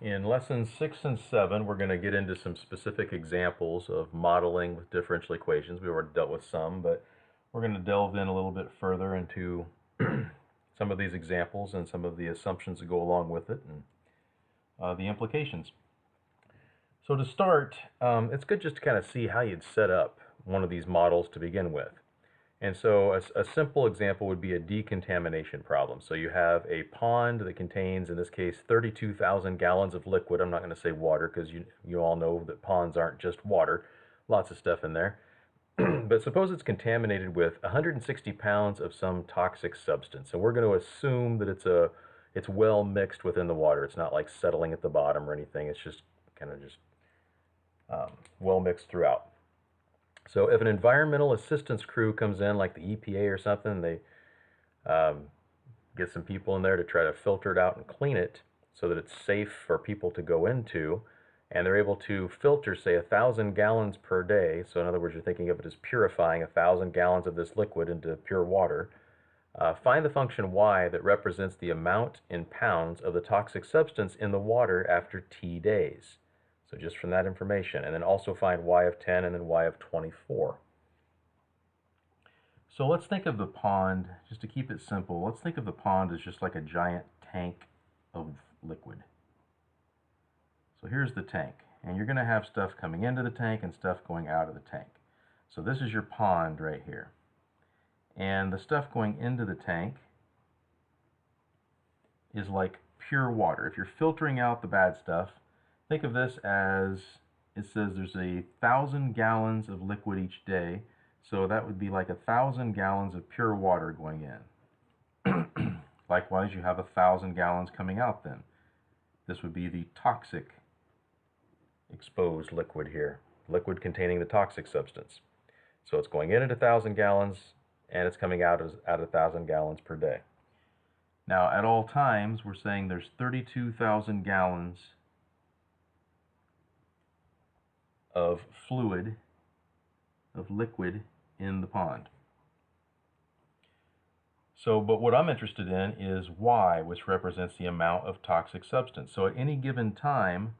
In lessons 6 and 7, we're going to get into some specific examples of modeling with differential equations. We already dealt with some, but we're going to delve in a little bit further into some of these examples and some of the assumptions that go along with it and the implications. So to start, it's good just to kind of see how you'd set up one of these models to begin with. And so a simple example would be a decontamination problem. So you have a pond that contains, in this case, 32,000 gallons of liquid. I'm not going to say water because you all know that ponds aren't just water. Lots of stuff in there. But suppose it's contaminated with 160 pounds of some toxic substance. And we're going to assume that it's well mixed within the water. It's not like settling at the bottom or anything. It's just kind of just well mixed throughout. So if an environmental assistance crew comes in, like the EPA or something, they get some people in there to try to filter it out and clean it so that it's safe for people to go into, and they're able to filter, say, 1,000 gallons per day. So in other words, you're thinking of it as purifying 1,000 gallons of this liquid into pure water. Find the function y that represents the amount in pounds of the toxic substance in the water after t days. So just from that information, and then also find y of 10 and then y of 24. So let's think of the pond, just to keep it simple, let's think of the pond as just like a giant tank of liquid. So here's the tank, and you're going to have stuff coming into the tank and stuff going out of the tank. So this is your pond right here. And the stuff going into the tank is like pure water. If you're filtering out the bad stuff, think of this as, it says there's 1,000 gallons of liquid each day. So that would be like 1,000 gallons of pure water going in. Likewise, you have 1,000 gallons coming out then. This would be the toxic exposed liquid here, liquid containing the toxic substance. So it's going in at 1,000 gallons and it's coming out at 1,000 gallons per day. Now at all times, we're saying there's 32,000 gallons of fluid, of liquid in the pond. So, but what I'm interested in is y, which represents the amount of toxic substance. So at any given time,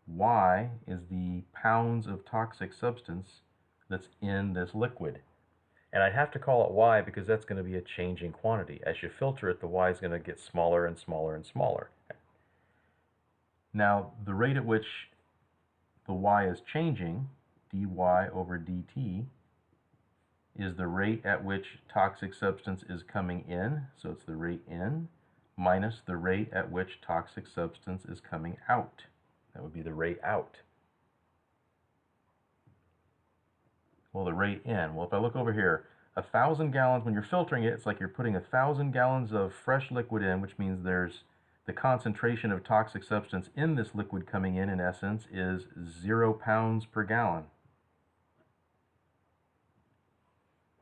y is the pounds of toxic substance that's in this liquid. And I have to call it y because that's going to be a changing quantity. As you filter it, the y is going to get smaller and smaller and smaller. Now, the rate at which the y is changing, dy over dt, is the rate at which toxic substance is coming in, so it's the rate in, minus the rate at which toxic substance is coming out. That would be the rate out. Well, the rate in. Well, if I look over here, 1,000 gallons, when you're filtering it, it's like you're putting 1,000 gallons of fresh liquid in, which means there's the concentration of toxic substance in this liquid coming in essence, is 0 pounds per gallon.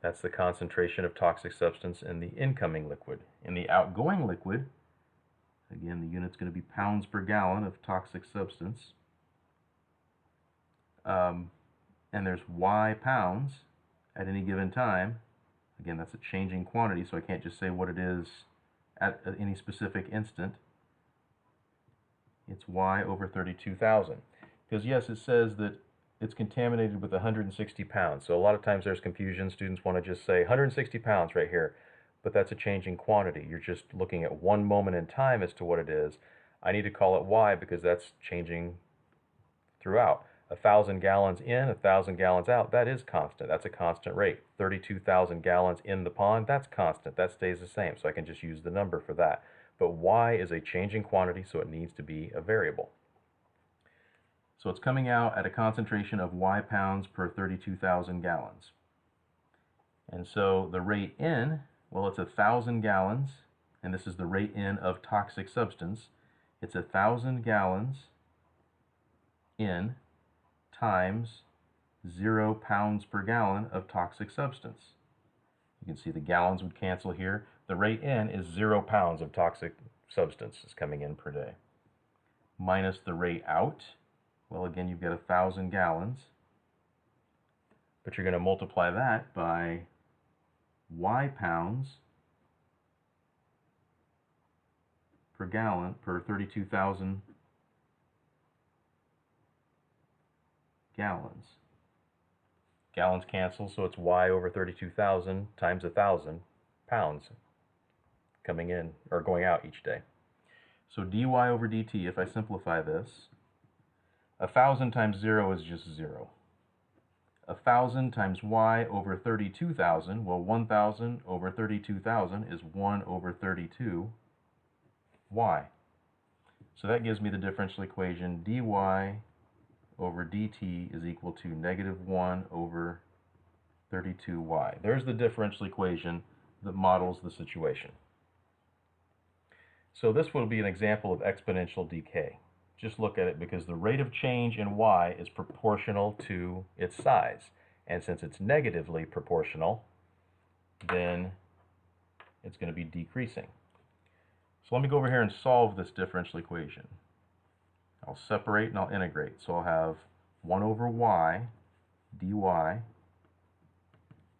That's the concentration of toxic substance in the incoming liquid. In the outgoing liquid, again, the unit's going to be pounds per gallon of toxic substance. And there's y pounds at any given time. Again, that's a changing quantity, so I can't just say what it is at any specific instant. It's y over 32,000. Because yes, it says that it's contaminated with 160 pounds. So a lot of times there's confusion. Students want to just say 160 pounds right here, but that's a changing quantity. You're just looking at one moment in time as to what it is. I need to call it y because that's changing throughout. 1,000 gallons in, 1,000 gallons out, that is constant. That's a constant rate. 32,000 gallons in the pond, that's constant. That stays the same, so I can just use the number for that. But y is a changing quantity, so it needs to be a variable. So it's coming out at a concentration of y pounds per 32,000 gallons. And so the rate in, well, it's 1,000 gallons, and this is the rate in of toxic substance. It's 1,000 gallons in times 0 pounds per gallon of toxic substance. You can see the gallons would cancel here. The rate in is 0 pounds of toxic substance is coming in per day. Minus the rate out. Well, again, you've got 1,000 gallons. But you're going to multiply that by y pounds per gallon per 32,000 gallons. Gallons cancel, so it's y over 32,000 times 1,000 pounds coming in or going out each day. So dy over dt, if I simplify this, 1,000 times 0 is just 0. 1,000 times y over 32,000, well, 1,000 over 32,000 is 1 over 32 y. So that gives me the differential equation dy over dt is equal to negative 1 over 32y. There's the differential equation that models the situation. So this will be an example of exponential decay. Just look at it because the rate of change in y is proportional to its size. And since it's negatively proportional, then it's going to be decreasing. So let me go over here and solve this differential equation. I'll separate and I'll integrate. So I'll have 1 over y dy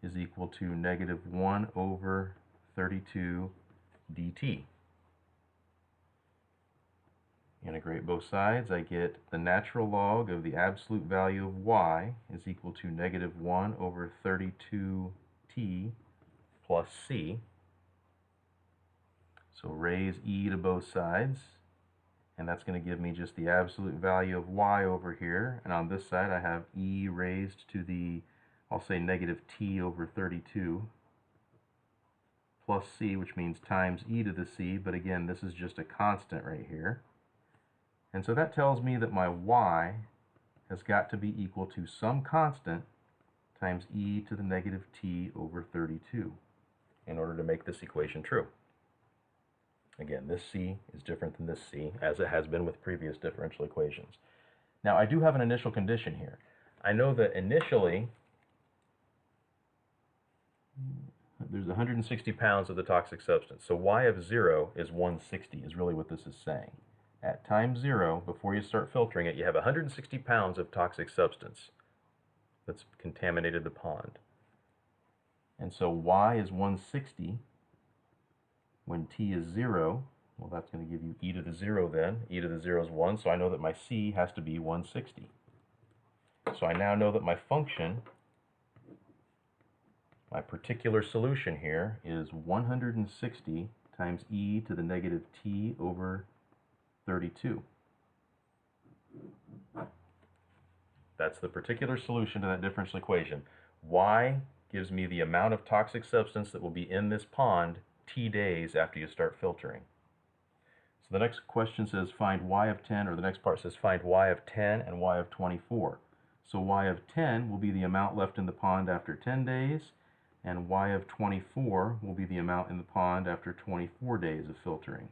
is equal to negative 1 over 32 dt. Integrate both sides, I get the natural log of the absolute value of y is equal to negative 1 over 32t plus c. So raise e to both sides, and that's going to give me just the absolute value of y over here. And on this side I have e raised to the, I'll say negative t over 32 plus c, which means times e to the c, but again this is just a constant right here. And so that tells me that my y has got to be equal to some constant times e to the negative t over 32 in order to make this equation true. Again, this c is different than this c, as it has been with previous differential equations. Now, I do have an initial condition here. I know that initially there's 160 pounds of the toxic substance. So y of 0 is 160 is really what this is saying. At time 0, before you start filtering it, you have 160 pounds of toxic substance that's contaminated the pond. And so y is 160 when t is 0. Well, that's going to give you e to the 0 then. E to the 0 is 1, so I know that my c has to be 160. So I now know that my function, my particular solution here, is 160 times e to the negative t over 32. That's the particular solution to that differential equation. Y gives me the amount of toxic substance that will be in this pond t days after you start filtering. So the next question says find y of 10, or the next part says find y of 10 and y of 24. So y of 10 will be the amount left in the pond after 10 days, and y of 24 will be the amount in the pond after 24 days of filtering.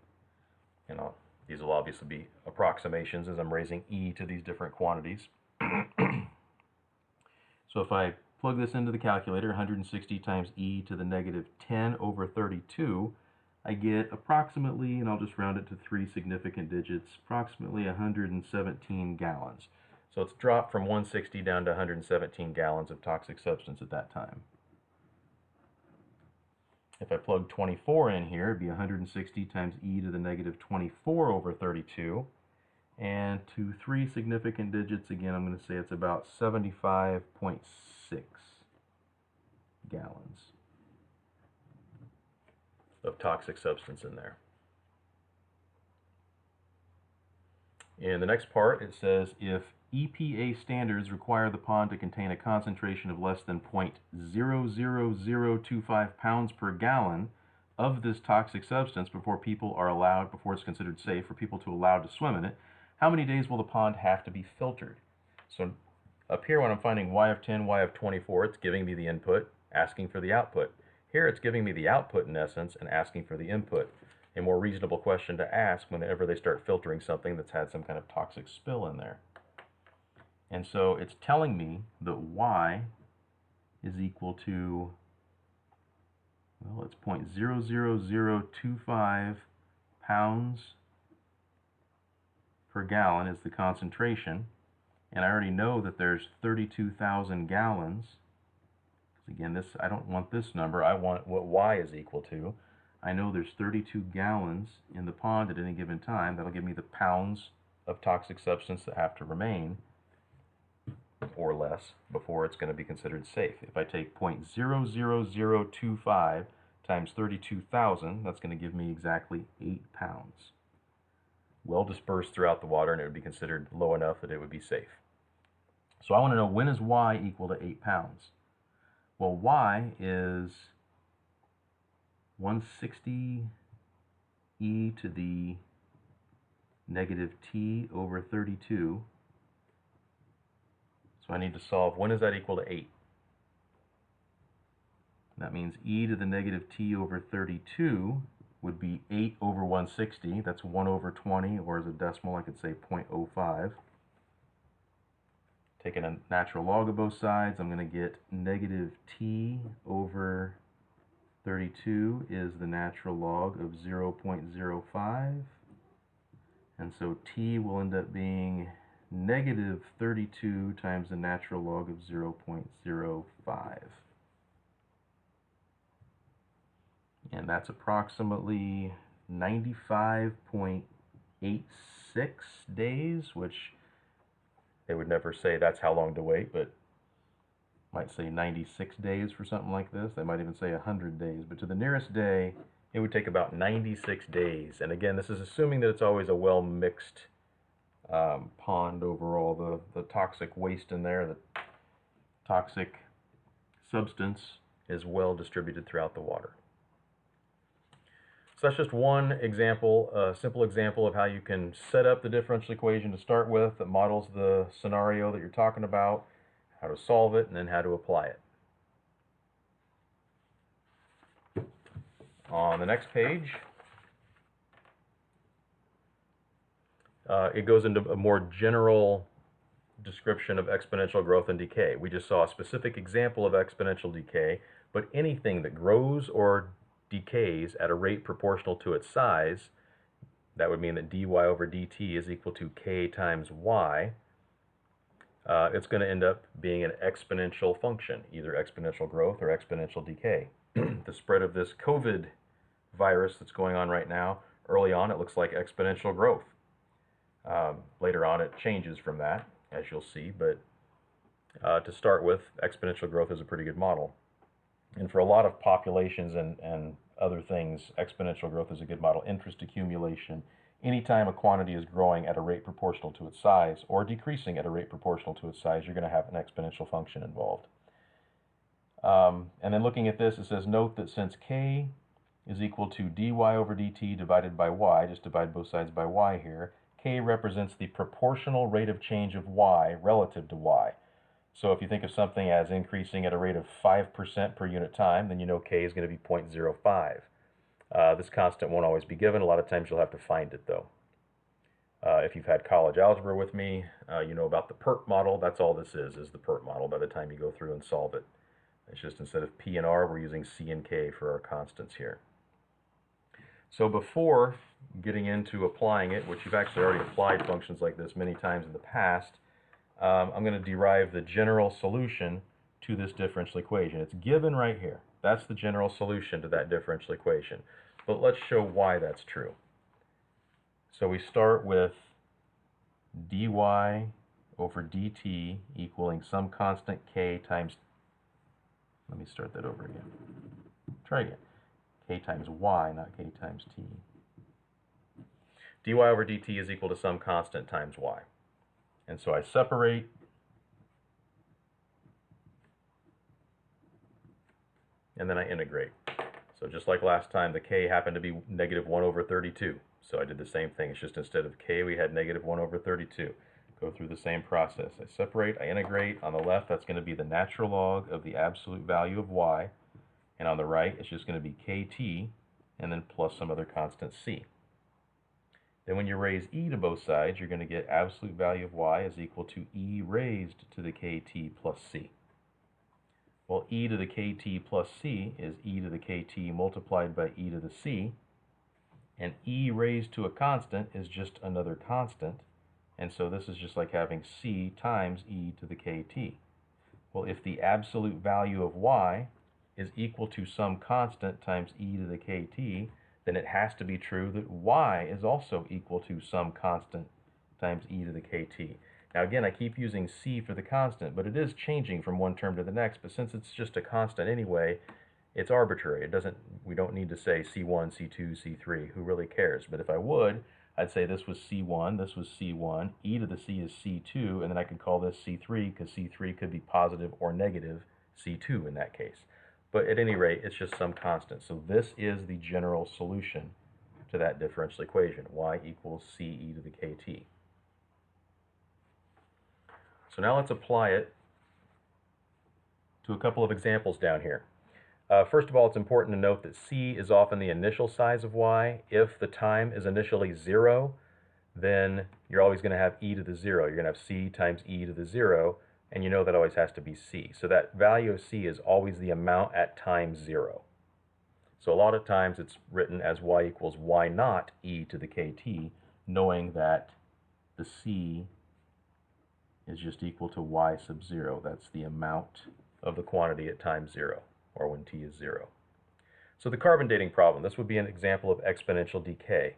And these will obviously be approximations as I'm raising e to these different quantities. So if I plug this into the calculator, 160 times e to the negative 10 over 32, I get approximately, and I'll just round it to 3 significant digits, approximately 117 gallons. So it's dropped from 160 down to 117 gallons of toxic substance at that time. If I plug 24 in here, it'd be 160 times e to the negative 24 over 32. And to 3 significant digits, again, I'm going to say it's about 75.6 gallons of toxic substance in there. In the next part, it says if EPA standards require the pond to contain a concentration of less than 0.00025 pounds per gallon of this toxic substance before it's considered safe for people to allow to swim in it, how many days will the pond have to be filtered? So up here when I'm finding y of 10, y of 24, it's giving me the input, asking for the output. Here it's giving me the output in essence and asking for the input. A more reasonable question to ask whenever they start filtering something that's had some kind of toxic spill in there. And so it's telling me that y is equal to, well, it's 0.00025 pounds per gallon is the concentration. And I already know that there's 32,000 gallons. Again, I don't want this number. I want what y is equal to. I know there's 32 gallons in the pond at any given time. That'll give me the pounds of toxic substance that have to remain. or less before it's going to be considered safe. If I take 0.00025 times 32,000, that's going to give me exactly 8 pounds. Well dispersed throughout the water, and it would be considered low enough that it would be safe. So I want to know, when is y equal to 8 pounds? Well, y is 160 e to the negative t over 32. So I need to solve, when is that equal to 8? That means e to the negative t over 32 would be 8 over 160. That's 1 over 20, or as a decimal I could say 0.05. Taking a natural log of both sides, I'm going to get negative t over 32 is the natural log of 0.05. And so t will end up being negative 32 times the natural log of 0.05. And that's approximately 95.86 days, which they would never say that's how long to wait, but might say 96 days for something like this. They might even say 100 days, but to the nearest day, it would take about 96 days. And again, this is assuming that it's always a well-mixed pond overall. The toxic waste in there, the toxic substance is well distributed throughout the water. So that's just one example, a simple example of how you can set up the differential equation to start with that models the scenario that you're talking about, how to solve it, and then how to apply it. On the next page, it goes into a more general description of exponential growth and decay. We just saw a specific example of exponential decay, but anything that grows or decays at a rate proportional to its size, that would mean that dy over dt is equal to k times y. It's going to end up being an exponential function, either exponential growth or exponential decay. The spread of this COVID virus that's going on right now, early on it looks like exponential growth. Later on it changes from that, as you'll see, but to start with, exponential growth is a pretty good model. And for a lot of populations and other things, exponential growth is a good model. Interest accumulation. Anytime a quantity is growing at a rate proportional to its size or decreasing at a rate proportional to its size, you're going to have an exponential function involved. And then looking at this, it says, note that since k is equal to dy over dt divided by y, just divide both sides by y here, k represents the proportional rate of change of y relative to y. So if you think of something as increasing at a rate of 5% per unit time, then you know k is going to be 0.05. This constant won't always be given. A lot of times you'll have to find it, though. If you've had college algebra with me, you know about the PERT model. That's all this is the PERT model by the time you go through and solve it. It's just instead of p and r, we're using c and k for our constants here. So before getting into applying it, which you've actually already applied functions like this many times in the past, I'm going to derive the general solution to this differential equation. It's given right here. That's the general solution to that differential equation. But let's show why that's true. So we start with dy over dt equaling some constant k times, let me start that over again. Try again. K times y, not k times t. dy over dt is equal to some constant times y. And so I separate, and then I integrate. So just like last time, the k happened to be negative 1 over 32. So I did the same thing. It's just instead of k, we had negative 1 over 32. Go through the same process. I separate, I integrate. On the left, that's going to be the natural log of the absolute value of y. And on the right, it's just going to be kt, and then plus some other constant c. Then when you raise e to both sides, you're going to get absolute value of y is equal to e raised to the kt plus c. Well, e to the kt plus c is e to the kt multiplied by e to the c, and e raised to a constant is just another constant, and so this is just like having c times e to the kt. Well, if the absolute value of y is equal to some constant times e to the kt, then it has to be true that y is also equal to some constant times e to the kt. Now again, I keep using c for the constant, but it is changing from one term to the next, but since it's just a constant anyway, it's arbitrary. We don't need to say C1, C2, C3. Who really cares? But if I would, I'd say this was C1, this was C1, e to the c is C2, and then I could call this C3 because C3 could be positive or negative C2 in that case. But at any rate, it's just some constant. So this is the general solution to that differential equation, y equals c e to the kt. So now let's apply it to a couple of examples down here. First of all, it's important to note that c is often the initial size of y. If the time is initially 0, then you're always going to have e to the 0. You're going to have c times e to the 0, and you know that always has to be c. So that value of c is always the amount at time 0. So a lot of times it's written as y equals y naught e to the kt, knowing that the c is just equal to y sub 0. That's the amount of the quantity at time 0, or when t is 0. So the carbon dating problem, this would be an example of exponential decay.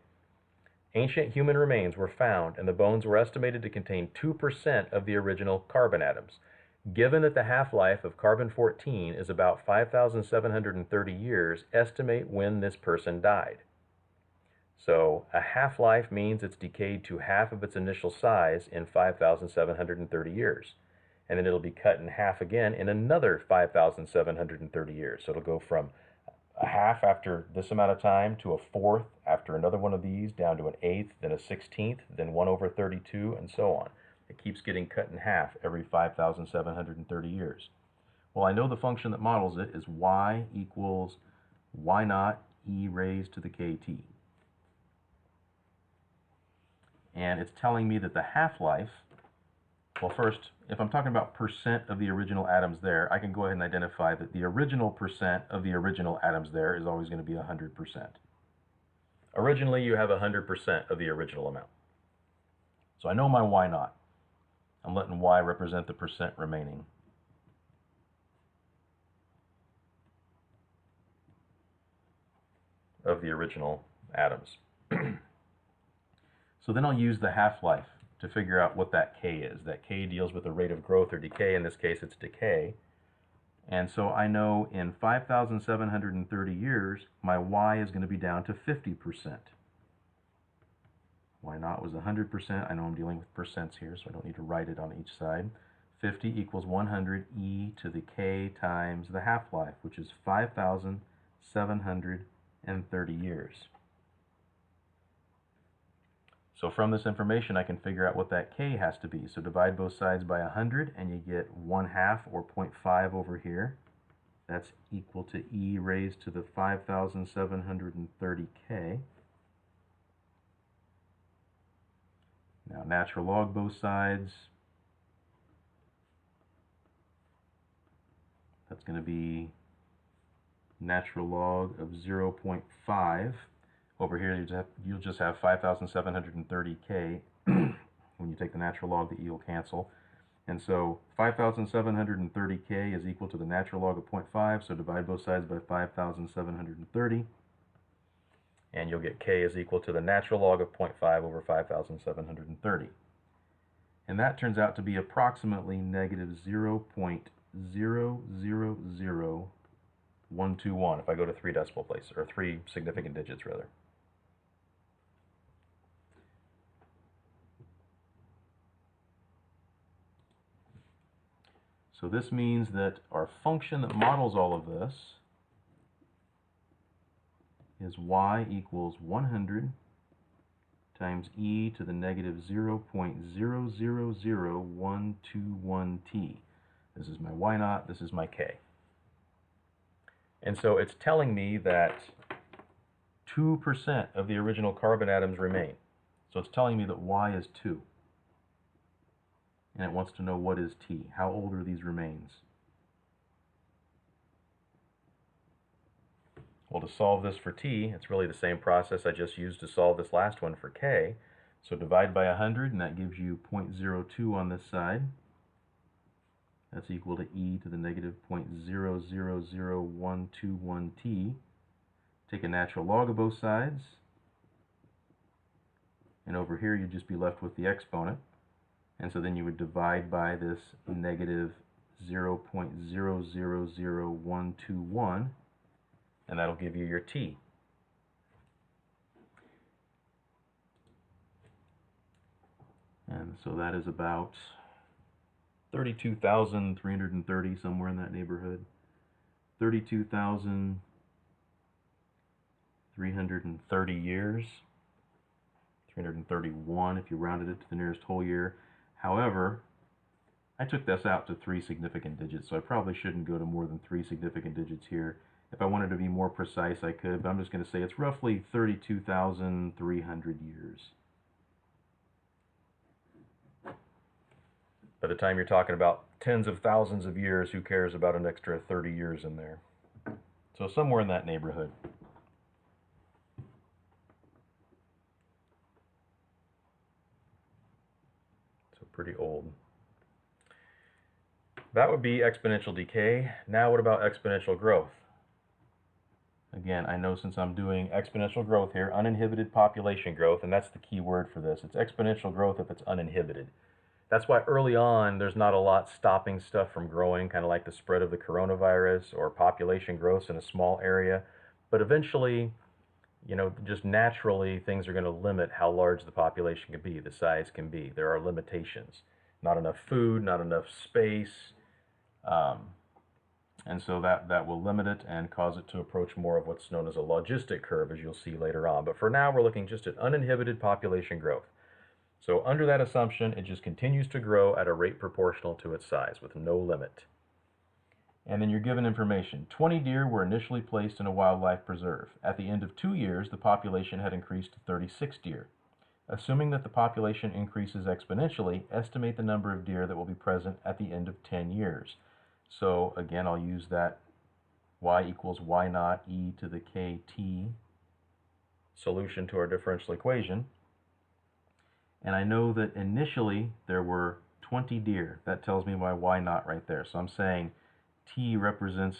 Ancient human remains were found, and the bones were estimated to contain 2% of the original carbon atoms. Given that the half-life of carbon-14 is about 5,730 years, estimate when this person died. So a half-life means it's decayed to half of its initial size in 5,730 years. And then it'll be cut in half again in another 5,730 years. So it'll go from a half after this amount of time to a fourth after another one of these, down to an eighth, then a 16th, then 1 over 32, and so on. It keeps getting cut in half every 5,730 years. Well, I know the function that models it is y equals y naught e raised to the kt. And it's telling me that the half-life, well, first, if I'm talking about percent of the original atoms there, I can go ahead and identify that the original percent of the original atoms there is always going to be 100%. Originally, you have 100% of the original amount. So I know my y naught. I'm letting y represent the percent remaining. Of the original atoms. So then I'll use the half-life to figure out what that k is. That k deals with the rate of growth or decay. In this case, it's decay. And so I know in 5,730 years, my y is going to be down to 50%. Y naught was 100%. I know I'm dealing with percents here, so I don't need to write it on each side. 50 equals 100 e to the k times the half-life, which is 5,730 years. So from this information, I can figure out what that k has to be. So divide both sides by 100, and you get 1/2, or 0.5 over here. That's equal to e raised to the 5,730k. Now natural log both sides. That's going to be natural log of 0.5. Over here, you'll just have 5,730k. When you take the natural log, the e will cancel. And so 5,730k is equal to the natural log of 0.5, so divide both sides by 5,730. And you'll get k is equal to the natural log of 0.5 over 5,730. And that turns out to be approximately negative 0.000121 if I go to 3 decimal places, or 3 significant digits rather. So this means that our function that models all of this is y equals 100 times e to the negative 0.000121t. This is my y naught, this is my k. And so it's telling me that 2% of the original carbon atoms remain. So it's telling me that y is 2. And it wants to know what is t. How old are these remains? Well, to solve this for t, it's really the same process I just used to solve this last one for k. So divide by 100, and that gives you 0.02 on this side. That's equal to e to the negative 0.000121t. Take a natural log of both sides. And over here, you'd just be left with the exponent. And so then you would divide by this negative 0.000121, and that'll give you your t. And so that is about 32,330, somewhere in that neighborhood. 32,330 years. 331 if you rounded it to the nearest whole year. However, I took this out to 3 significant digits, so I probably shouldn't go to more than 3 significant digits here. If I wanted to be more precise, I could, but I'm just going to say it's roughly 32,300 years. By the time you're talking about tens of thousands of years, who cares about an extra 30 years in there? So somewhere in that neighborhood. So pretty old. That would be exponential decay. Now what about exponential growth? Again, I know since I'm doing exponential growth here, uninhibited population growth, and that's the key word for this. It's exponential growth if it's uninhibited. That's why early on there's not a lot stopping stuff from growing, kind of like the spread of the coronavirus or population growth in a small area. But eventually, just naturally, things are going to limit how large the population can be, the size can be. There are limitations. Not enough food, not enough space. And so that will limit it and cause it to approach more of what's known as a logistic curve, as you'll see later on. But for now, we're looking just at uninhibited population growth. So under that assumption, it just continues to grow at a rate proportional to its size with no limit. And then you're given information. 20 deer were initially placed in a wildlife preserve. At the end of 2 years, the population had increased to 36 deer. Assuming that the population increases exponentially, estimate the number of deer that will be present at the end of 10 years. So again, I'll use that y equals y naught e to the kt solution to our differential equation. And I know that initially there were 20 deer. That tells me my y naught right there. So I'm saying t represents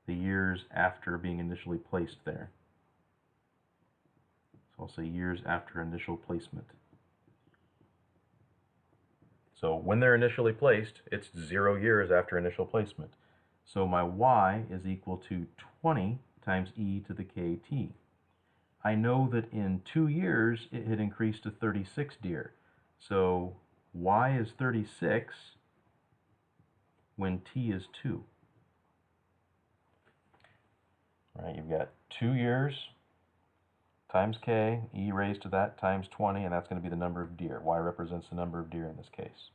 the years after being initially placed there. So I'll say years after initial placement. So when they're initially placed, it's 0 years after initial placement. So my y is equal to 20 times e to the kt. I know that in 2 years it had increased to 36 deer. So y is 36 when t is 2. All right, you've got 2 years times k, e raised to that times 20, and that's going to be the number of deer. Y represents the number of deer in this case.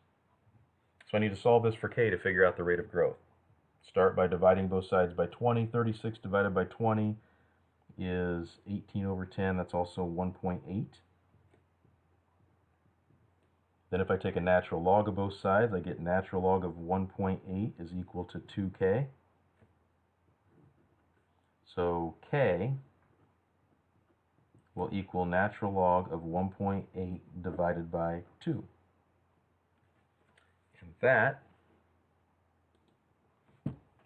So I need to solve this for k to figure out the rate of growth. Start by dividing both sides by 20. 36 divided by 20 is 18 over 10. That's also 1.8. Then if I take a natural log of both sides, I get natural log of 1.8 is equal to 2k. So k will equal natural log of 1.8 divided by 2. And that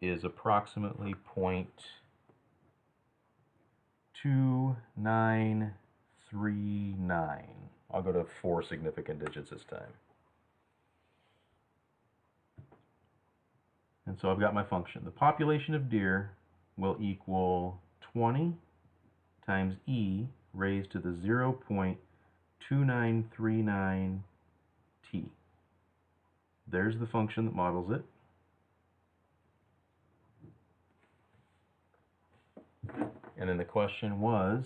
is approximately 0.2939. I'll go to 4 significant digits this time. And so I've got my function. The population of deer will equal 20 times e raised to the 0.2939 t. There's the function that models it. And then the question was,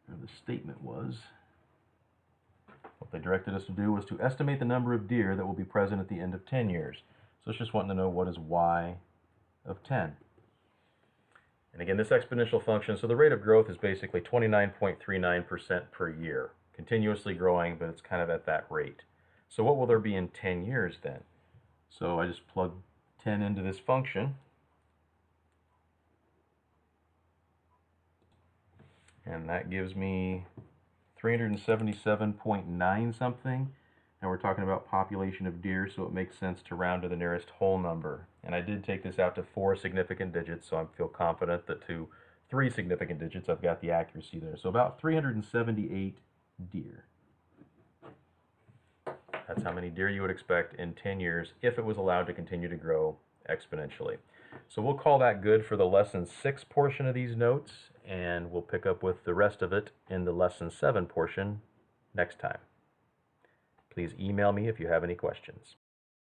or the statement was, what they directed us to do was to estimate the number of deer that will be present at the end of 10 years. So it's just wanting to know what is y of 10. And again, this exponential function, so the rate of growth is basically 29.39% per year. Continuously growing, but it's kind of at that rate. So what will there be in 10 years then? So I just plug 10 into this function. And that gives me 377.9 something. And we're talking about population of deer, so it makes sense to round to the nearest whole number. And I did take this out to 4 significant digits, so I feel confident that to 3 significant digits, I've got the accuracy there. So about 378 deer. That's how many deer you would expect in 10 years if it was allowed to continue to grow exponentially. So we'll call that good for the lesson 6 portion of these notes, and we'll pick up with the rest of it in the lesson 7 portion next time. Please email me if you have any questions.